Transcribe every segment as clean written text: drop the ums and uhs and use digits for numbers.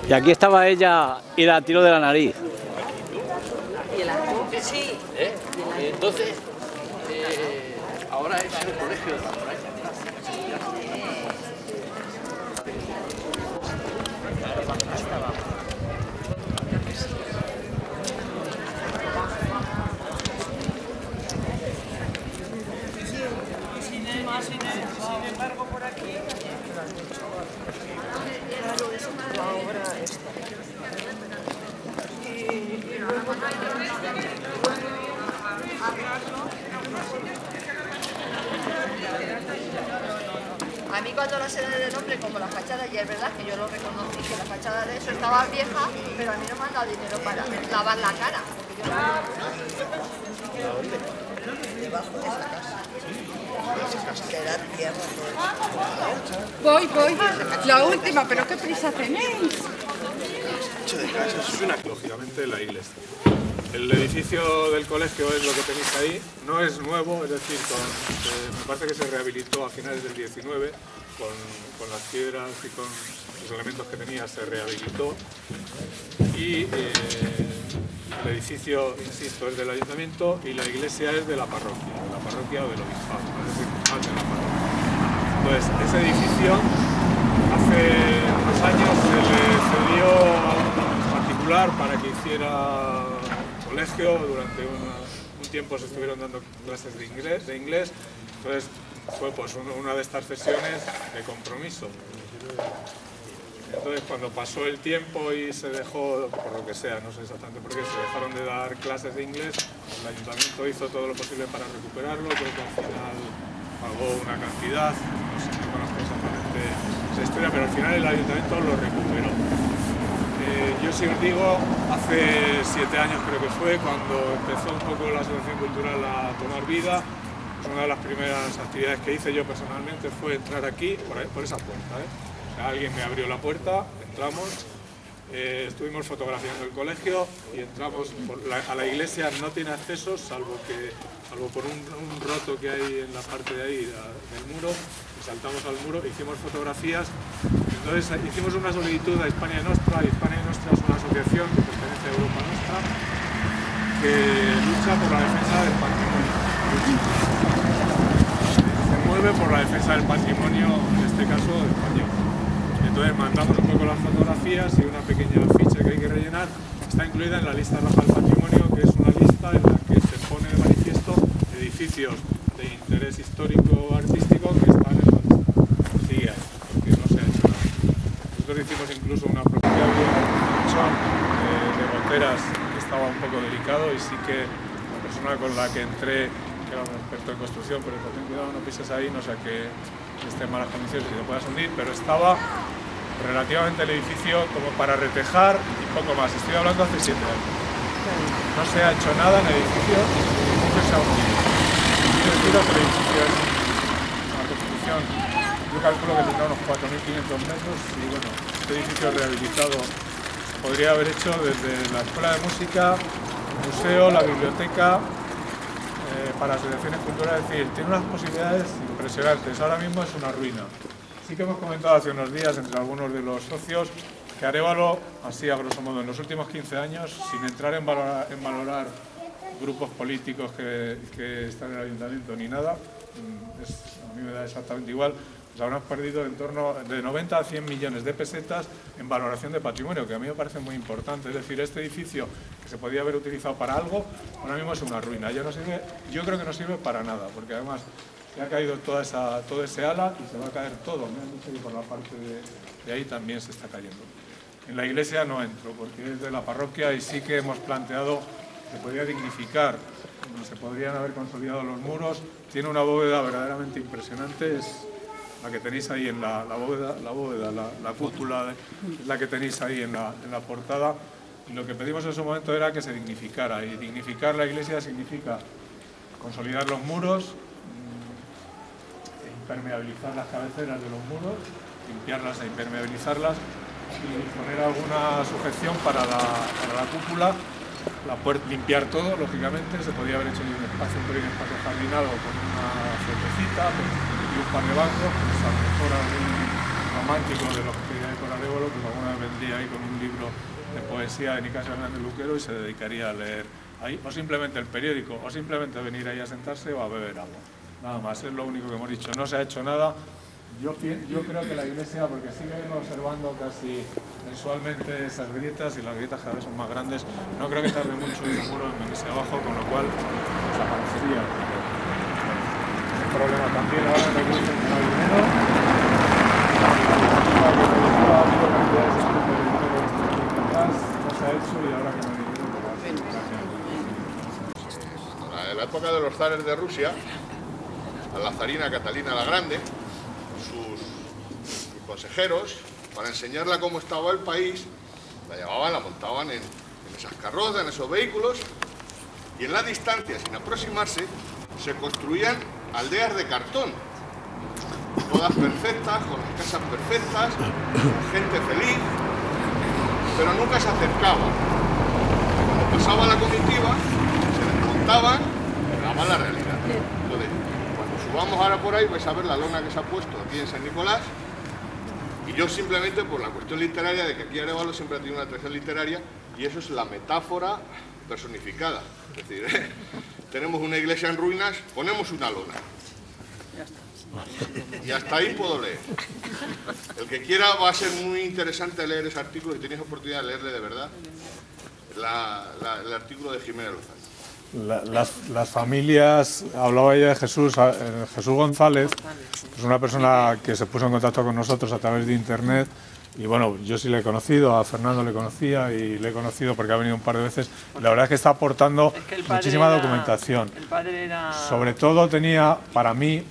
Y aquí estaba ella y la tiró de la nariz. Y el arco, sí. Entonces, ahora es el colegio de la playa. Sin embargo, por aquí la obra esta. Y luego a mí cuando la sé de nombre, como la fachada, y es verdad que yo lo reconocí, que la fachada de eso estaba vieja, pero a mí no me han dado dinero para lavar la cara. debajo de esa casa. Que era tierra. Voy. La última, pero qué prisa tenéis. Lógicamente la iglesia. El edificio del colegio es lo que tenéis ahí, no es nuevo, es decir, me parece que se rehabilitó a finales del 19, con las piedras y con los elementos que tenía se rehabilitó. Y el edificio, insisto, es del ayuntamiento y la iglesia es de la parroquia o del obispado, es decir, de la parroquia. Entonces, ese edificio hace unos años se le cedió a un particular para que hiciera colegio. Durante un tiempo se estuvieron dando clases de inglés, entonces fue pues una de estas sesiones de compromiso. Entonces cuando pasó el tiempo y se dejó, por lo que sea, no sé exactamente por qué, se dejaron de dar clases de inglés, el ayuntamiento hizo todo lo posible para recuperarlo, creo que al final pagó una cantidad, no conozco exactamente esa historia, pero al final el ayuntamiento lo recuperó. Yo sí os digo, hace 7 años creo que fue, cuando empezó un poco la asociación cultural a tomar vida, pues una de las primeras actividades que hice yo personalmente fue entrar aquí, por esa puerta. O sea, alguien me abrió la puerta, entramos, estuvimos fotografiando el colegio y entramos a la iglesia. No tiene acceso, salvo por un roto que hay en la parte de ahí del muro, y saltamos al muro, hicimos fotografías. Entonces hicimos una solicitud a Hispania Nostra, y Hispania Nostra es una asociación que pertenece a Europa Nostra, que lucha por la defensa del patrimonio. Se mueve por la defensa del patrimonio, en este caso español. Entonces mandamos un poco las fotografías y una pequeña ficha que hay que rellenar. Está incluida en la lista roja del patrimonio, que es una lista en la que se pone de manifiesto edificios de interés histórico o artístico que están en la lista. Sigue ahí, porque no se ha hecho nada. Nosotros hicimos incluso una propiedad de goteras que estaba un poco delicado, y sí que la persona con la que entré, que era un experto en construcción, pero ten cuidado, no pises ahí, no sea que esté en malas condiciones y te puedas hundir, pero estaba relativamente el edificio como para retejar y poco más. Estoy hablando hace 7 años. No se ha hecho nada en el edificio se ha hundido. Quiero deciros que el edificio es una construcción, yo calculo que tendrá unos 4.500 metros, y bueno, este edificio rehabilitado se podría haber hecho desde la escuela de música, el museo, la biblioteca, para asociaciones culturales. Es decir, tiene unas posibilidades impresionantes. Ahora mismo es una ruina. Sí que hemos comentado hace unos días entre algunos de los socios que Arévalo, así a grosso modo, en los últimos 15 años, sin entrar en valorar grupos políticos que están en el ayuntamiento ni nada, a mí me da exactamente igual, pues habrán perdido en torno de 90 a 100 millones de pesetas en valoración de patrimonio, que a mí me parece muy importante. Es decir, este edificio que se podía haber utilizado para algo, ahora mismo es una ruina. Ya no sirve, yo creo que no sirve para nada, porque además se ha caído todo ese ala y se va a caer todo. Me han dicho que por la parte de ahí también se está cayendo. En la iglesia no entro, porque es de la parroquia, y sí que hemos planteado que podría dignificar, se podrían haber consolidado los muros. Tiene una bóveda verdaderamente impresionante, es la que tenéis ahí en la cúpula, es la que tenéis ahí en la portada. Y lo que pedimos en su momento era que se dignificara, y dignificar la iglesia significa consolidar los muros, impermeabilizar las cabeceras de los muros, limpiarlas e impermeabilizarlas, y poner alguna sujeción para la cúpula, limpiar todo, lógicamente. Se podía haber hecho un pequeño espacio jardinado con una fuentecita y un par de bancos, pues a lo mejor románticos de los que hay por Arévalo, pues alguna vez vendría ahí con un libro de poesía de Nicasio Hernández Luquero y se dedicaría a leer ahí, o simplemente el periódico, o simplemente venir ahí a sentarse o a beber agua. Nada más, es lo único que hemos dicho. No se ha hecho nada. Yo creo que la iglesia, porque siguen observando casi mensualmente esas grietas y las grietas cada vez son más grandes, no creo que tarde mucho y el muro en venirse abajo, con lo cual desaparecería. El problema también ahora en la iglesia que no hay dinero. No se ha hecho y ahora que no hay dinero. En la época de los zares de Rusia, a la zarina Catalina la Grande, sus consejeros, para enseñarla cómo estaba el país, la llevaban, la montaban en esas carrozas, en esos vehículos, y en la distancia, sin aproximarse, se construían aldeas de cartón, todas perfectas, con las casas perfectas, gente feliz, pero nunca se acercaban. Cuando pasaba la comitiva, se desmontaban y daban la realidad. Entonces, cuando subamos ahora por ahí, vais a ver la lona que se ha puesto aquí en San Nicolás, y yo simplemente por la cuestión literaria de que aquí Arévalo siempre ha tenido una tradición literaria, y eso es la metáfora personificada. Es decir, tenemos una iglesia en ruinas, ponemos una lona. Y hasta ahí puedo leer. El que quiera, va a ser muy interesante leer ese artículo, si tenéis oportunidad de leerle de verdad, el artículo de Jiménez Lozano. Las familias, hablaba ella de Jesús González, es una persona que se puso en contacto con nosotros a través de internet. Y bueno, yo sí le he conocido, a Fernando le conocía y le he conocido porque ha venido un par de veces. La verdad es que está aportando muchísima documentación. El padre era... Sobre todo tenía, para mi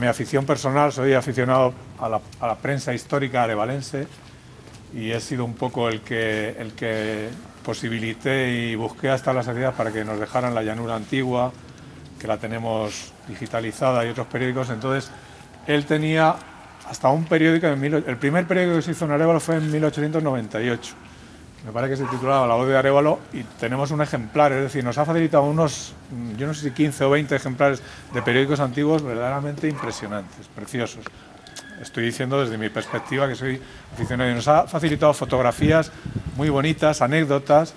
afición personal, soy aficionado a la prensa histórica arevalense y he sido un poco el que posibilité y busqué hasta la saciedad para que nos dejaran la llanura antigua, que la tenemos digitalizada, y otros periódicos. Entonces, él tenía hasta un periódico, el primer periódico que se hizo en Arévalo fue en 1898. Me parece que se titulaba La Voz de Arévalo y tenemos un ejemplar, es decir, nos ha facilitado unos, yo no sé si 15 o 20 ejemplares de periódicos antiguos verdaderamente impresionantes, preciosos. Estoy diciendo desde mi perspectiva, que soy aficionado, y nos ha facilitado fotografías muy bonitas, anécdotas.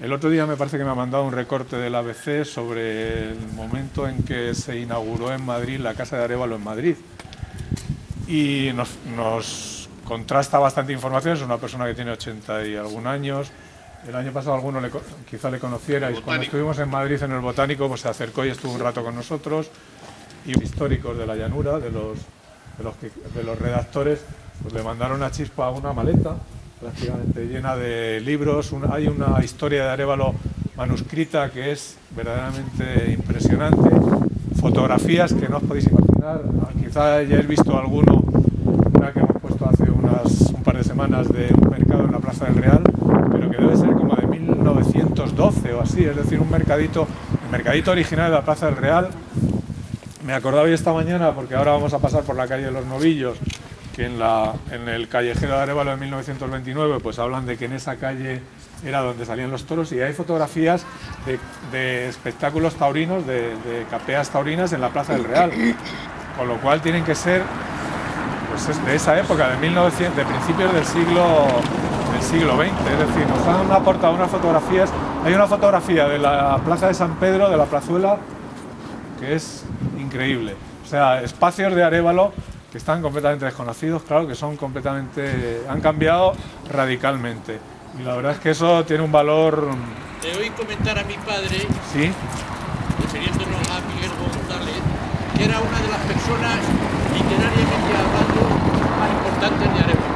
El otro día me parece que me ha mandado un recorte del ABC sobre el momento en que se inauguró en Madrid la Casa de Arévalo en Madrid. Y nos contrasta bastante información. Es una persona que tiene 80 y algún años. El año pasado alguno quizá le conocierais. Cuando estuvimos en Madrid en el Botánico, pues se acercó y estuvo un rato con nosotros. Y históricos de la llanura, de los redactores, pues le mandaron a Chispa una maleta prácticamente llena de libros. Hay una historia de Arévalo manuscrita que es verdaderamente impresionante. Fotografías que no os podéis imaginar. Quizá ya habéis visto alguno, una que hemos puesto hace un par de semanas de un mercado en la Plaza del Real, pero que debe ser como de 1912 o así, es decir, el mercadito original de la Plaza del Real. Me acordaba hoy esta mañana, porque ahora vamos a pasar por la calle de los Novillos, que en el callejero de Arévalo de 1929, pues hablan de que en esa calle era donde salían los toros, y hay fotografías de espectáculos taurinos, de capeas taurinas en la Plaza del Real, con lo cual tienen que ser pues, de esa época, de principios del siglo XX, es decir, nos han aportado unas fotografías. Hay una fotografía de la Plaza de San Pedro, de la Plazuela, que es increíble. O sea, espacios de Arévalo que están completamente desconocidos, claro, que han cambiado radicalmente. Y la verdad es que eso tiene un valor... Te oí comentar a mi padre, ¿sí?, refiriéndonos a Miguel González, que era una de las personas literariamente hablando más importantes de Arévalo.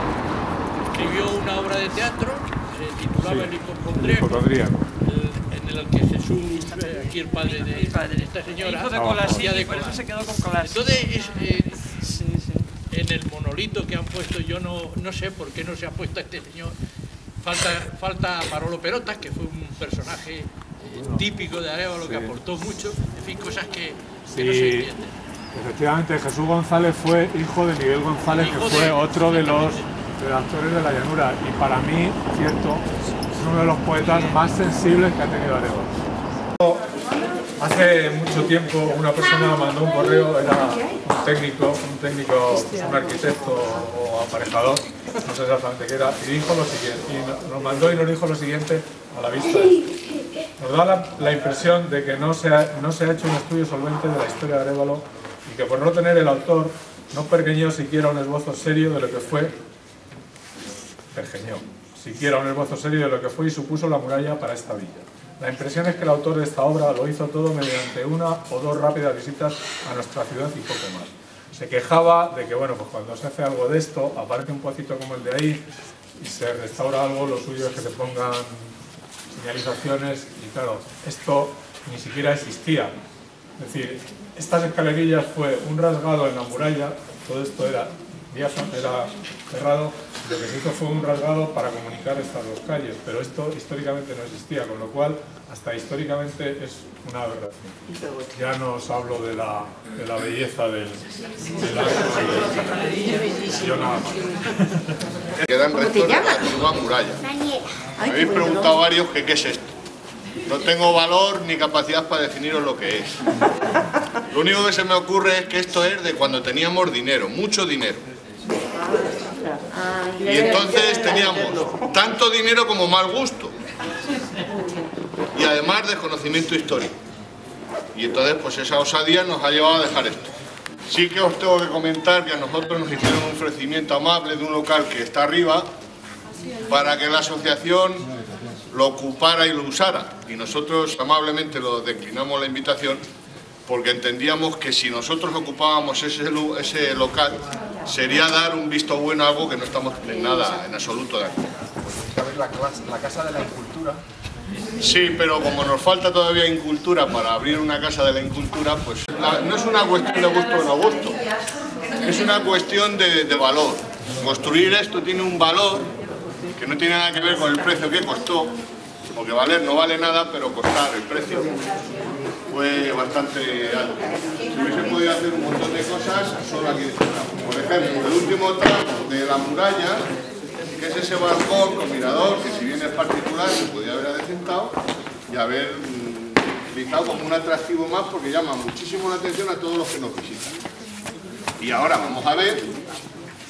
Escribió una obra de teatro, se titulaba El Hipocondríaco, en el que Jesús, aquí el padre de esta señora, hizo de Colasí, por eso se quedó con Colasí. Entonces, en el monolito que han puesto, yo no sé por qué no se ha puesto a este señor. Falta Manolo Perotas, que fue un personaje típico de Arévalo, que aportó mucho, en fin, cosas que no se entienden. Efectivamente, Jesús González fue hijo de Miguel González, que fue otro de los redactores de la llanura, y para mí, cierto, es uno de los poetas más sensibles que ha tenido Arévalo. Hace mucho tiempo una persona mandó un correo, era un técnico, un arquitecto o aparejador, no sé exactamente qué era, y dijo lo siguiente, y nos mandó y nos dijo lo siguiente a la vista. Nos da la impresión de que no se ha hecho un estudio solvente de la historia de Arévalo y que por no tener el autor no pergeñó siquiera un esbozo serio de lo que fue, y supuso la muralla para esta villa. La impresión es que el autor de esta obra lo hizo todo mediante una o dos rápidas visitas a nuestra ciudad y poco más. Se quejaba de que, bueno, pues cuando se hace algo de esto, aparece un pocito como el de ahí y se restaura algo, lo suyo es que se pongan señalizaciones y claro, esto ni siquiera existía. Es decir, estas escalerillas fue un rasgado en la muralla, todo esto era cerrado, lo que se hizo fue un rasgado para comunicar estas dos calles, pero esto históricamente no existía, con lo cual hasta históricamente es una aberración. Ya no os hablo de la belleza del acto, yo nada más. Quedan restos de la antigua muralla. Me habéis preguntado varios que qué es esto. No tengo valor ni capacidad para definiros lo que es. Lo único que se me ocurre es que esto es de cuando teníamos dinero, mucho dinero. Y entonces teníamos tanto dinero como mal gusto. Y además desconocimiento histórico. Y entonces pues esa osadía nos ha llevado a dejar esto. Sí que os tengo que comentar que a nosotros nos hicieron un ofrecimiento amable de un local que está arriba para que la asociación lo ocupara y lo usara. Y nosotros amablemente lo declinamos la invitación porque entendíamos que si nosotros ocupábamos ese local sería dar un visto bueno a algo que no estamos en nada, en absoluto de acuerdo. La Casa de la Incultura. Sí, pero como nos falta todavía incultura para abrir una Casa de la Incultura, pues no es una cuestión de gusto o no gusto, es una cuestión de valor. Construir esto tiene un valor que no tiene nada que ver con el precio que costó, porque valer no vale nada, pero costar el precio fue bastante alto. Si hubiese podido hacer un montón de cosas, solo aquí destacamos. Por ejemplo, el último tramo de la muralla, que es ese balcón con mirador, que si bien es particular, se podía haber adecentado y haber utilizado como un atractivo más, porque llama muchísimo la atención a todos los que nos visitan. Y ahora vamos a ver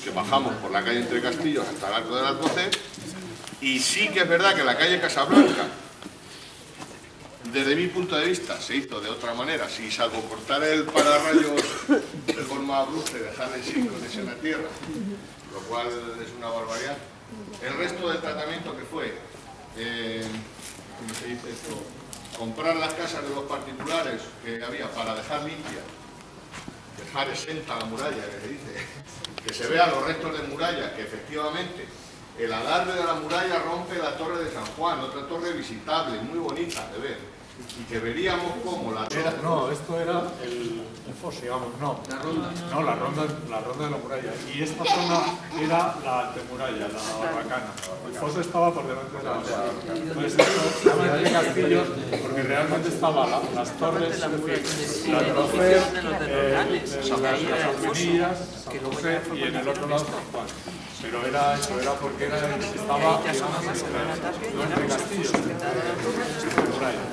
que bajamos por la calle Entre Castillos hasta el Arco de las 12, y sí que es verdad que la calle Casablanca, desde mi punto de vista, se hizo de otra manera, si salvo cortar el pararrayos de forma abrupta y dejarle círculos en la tierra, lo cual es una barbaridad. El resto del tratamiento que fue, ¿cómo se dice esto? Comprar las casas de los particulares que había para dejar limpia, dejar exenta la muralla, que se dice, que se vean los restos de muralla, que efectivamente el adarve de la muralla rompe la torre de San Juan, otra torre visitable, muy bonita de ver, y que veríamos cómo la torre... No, esto era el foso, digamos, no. La ronda. No, la ronda de la muralla. Y esta zona era la antemuralla, la barbacana. El foso estaba por delante de la barbacana. Entonces esto se llama de Castillos porque realmente estaban las torres, es decir, la Trofeo, las Hormiguillas, San José y en el otro lado San Juan. Pero era eso, era porque estaba entre Castillos, de muralla.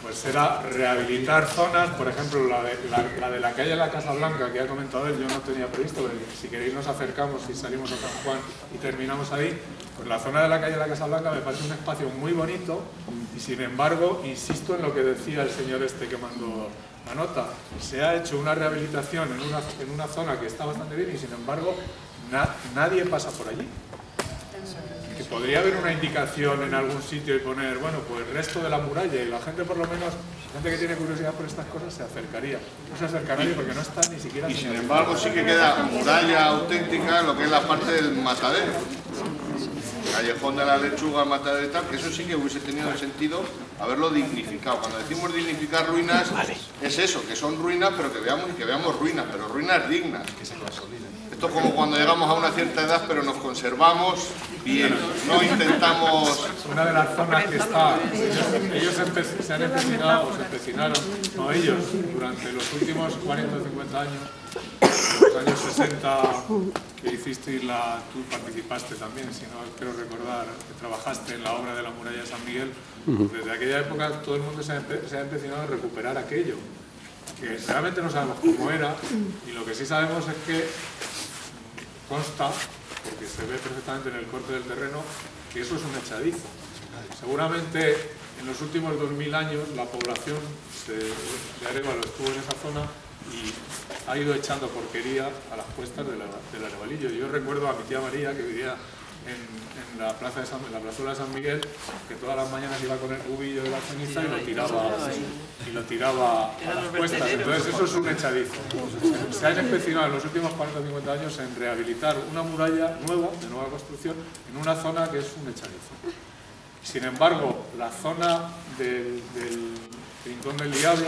Pues era rehabilitar zonas, por ejemplo, la de la calle de la Casa Blanca, que ha comentado él, yo no tenía previsto, pero si queréis nos acercamos y salimos a San Juan y terminamos ahí. Pues la zona de la calle de la Casa Blanca me parece un espacio muy bonito y sin embargo, insisto en lo que decía el señor este que mandó la nota, se ha hecho una rehabilitación en una zona que está bastante bien y sin embargo nadie pasa por allí. Que podría haber una indicación en algún sitio y poner, bueno, pues el resto de la muralla y la gente por lo menos, la gente que tiene curiosidad por estas cosas se acercaría. No se acercaría porque no está ni siquiera... Y sin embargo sí que queda muralla auténtica lo que es la parte del matadero. Callejón de la Lechuga, matadero y tal, que eso sí que hubiese tenido sentido haberlo dignificado. Cuando decimos dignificar ruinas, es eso, que son ruinas, pero que veamos ruinas, pero ruinas dignas. Que se consoliden. Esto es como cuando llegamos a una cierta edad, pero nos conservamos bien, no intentamos... Una de las zonas que está... Ellos se han empecinado, o se empecinaron, no ellos, durante los últimos 40 o 50 años, los años 60 que hicisteis tú participaste también, si no quiero recordar, que trabajaste en la obra de la muralla de San Miguel. Desde aquella época todo el mundo se ha empecinado en recuperar aquello, que realmente no sabemos cómo era, y lo que sí sabemos es que consta, porque se ve perfectamente en el corte del terreno, que eso es un echadizo. Seguramente en los últimos 2000 años la población de Arévalo estuvo en esa zona y ha ido echando porquería a las cuestas del Arevalillo. Yo recuerdo a mi tía María, que vivía en la plazuela de San Miguel, que todas las mañanas iba con el cubillo de la ceniza y lo tiraba a las cuestas. Entonces eso es un echadizo. Se han empecinado en los últimos 40 o 50 años en rehabilitar una muralla nueva, de nueva construcción, en una zona que es un echadizo. Sin embargo, la zona del Rincón del Diablo,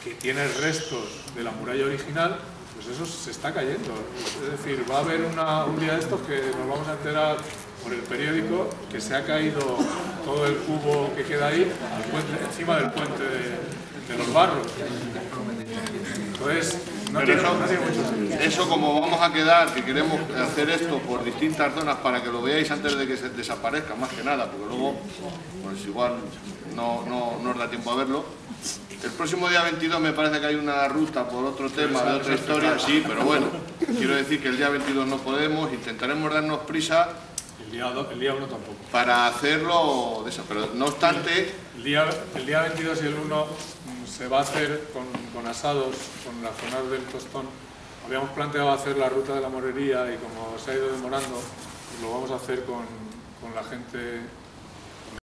que tiene restos de la muralla original, pues eso se está cayendo. Es decir, va a haber un día de estos que nos vamos a enterar por el periódico que se ha caído todo el cubo que queda ahí encima del puente de los Barros. Entonces, no tiene mucho sentido. Eso, como vamos a quedar, que queremos hacer esto por distintas zonas para que lo veáis antes de que se desaparezca, más que nada, porque luego, pues igual no nos da tiempo a verlo. El próximo día 22 me parece que hay una ruta por otro tema, de otra historia, sí, pero bueno, quiero decir que el día 22 no podemos, intentaremos darnos prisa. El día 1 tampoco. Para hacerlo, pero no obstante... El día 22 y el 1 se va a hacer con asados, con las zonas del Tostón. Habíamos planteado hacer la ruta de la Morería y como se ha ido demorando, pues lo vamos a hacer con la gente